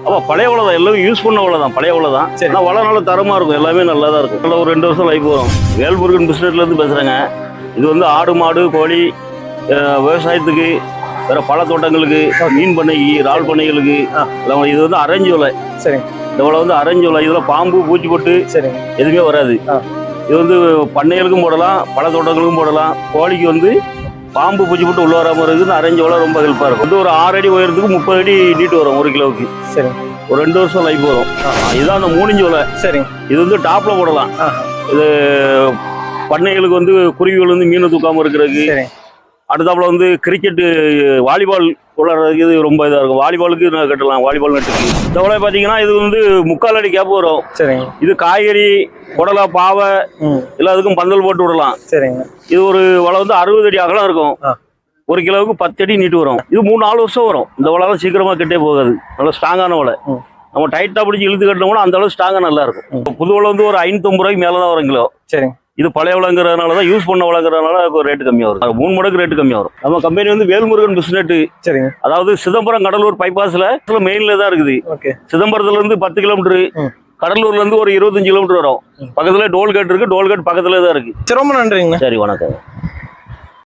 ஆமா பழைய வலை தான், எல்லாமே யூஸ் பண்ண வலை தான், பழைய வலை தான். ஆனால் வலை நல்ல தரமாக இருக்கும், எல்லாமே நல்லா தான் இருக்கும். நல்லா ஒரு 2 வருஷம் லைஃப் வரும். வேல்முருகன் பிஸ்னஸ்லேருந்து பேசுகிறேங்க. இது வந்து ஆடு மாடு கோழி விவசாயத்துக்கு, வேற பழ தோட்டங்களுக்கு, மீன் பண்ணைக்கு, இறால் பண்ணைகளுக்கு இது வந்து அரேஞ்ச் வலை. சரி, இந்த வலை வந்து அரேஞ்ச் வலை. இதில் பாம்பு பூச்சி போட்டு சரி எதுவுமே வராது. இது வந்து பண்ணைகளுக்கும் போடலாம், பழ தோட்டங்களுக்கும் போடலாம். கோழிக்கு வந்து பாம்பு பூச்சி போட்டு உள்ள வராமல் இருக்குது. அரேஞ்ச் வலை ரொம்ப ஹெல்ப்பாக இருக்கும். வந்து ஒரு 6 அடி உயரத்துக்கு 30 அடி நீட்டு வரும் 1 கிலோவுக்கு. சரி, ஒரு 2 வருஷம் லைஃப் வரும். இதுதான் அந்த 3 இன்ச் வலை. சரி, இது வந்து டாப்ல போடலாம். இது பண்ணைகளுக்கு வந்து குருவிகள் வந்து மீனை தூக்காம இருக்கிறதுக்கு. அடுத்தாப்புல வந்து கிரிக்கெட்டு வாலிபால் விளையாடுறதுக்கு இது ரொம்ப இதாக இருக்கும். வாலிபாலுக்கு கட்டலாம், வாலிபால் நட்டுக்கு. இந்த வலை பார்த்தீங்கன்னா இது வந்து 3/4 அடி கேப் வரும். சரிங்க. இது காய்கறி குடலை பாவை எல்லாத்துக்கும் பந்தல் போட்டு விடலாம். சரிங்க. இது ஒரு வலை வந்து 60 அடி அகலம் இருக்கும். 1 கிலோவுக்கு 10 அடி நீட்டு வரும். இது 3-4 வருஷம் வரும். இந்த வலை சீக்கிரமா கெட்டே போகாது. நல்லா ஸ்ட்ராங்கான வலை. நம்ம டைட்டா பிடிச்சி இழுத்து கட்டினோம்னா அந்த அளவு ஸ்ட்ராங்கா நல்லா இருக்கும். புது வலை வந்து ஒரு 550 ரூபாய்க்கு மேலே தான் வரும் கிலோ. சரி. இது பழைய வலைங்கிறதுனால தான், யூஸ் பண்ண வலைங்கிறதுனால ரேட்டு கம்மியாக வரும். 3 மடங்கு ரேட்டு கம்மியாக வரும். நம்ம கம்பெனி வந்து வேல்முருகன் பிஸ்னட். சரிங்க. அதாவது சிதம்பரம் கடலூர் பைபாஸ்ல மெயின்ல தான் இருக்குது. சிதம்பரத்துல இருந்து 10 கிலோமீட்டர், கடலூர்ல இருந்து ஒரு 25 கிலோமீட்டர் வரும். பக்கத்துல டோல்கேட் இருக்கு. டோல்கேட் பக்கத்துல தான் இருக்கு. ரொம்ப நன்றிங்க. சரி, வணக்கம்.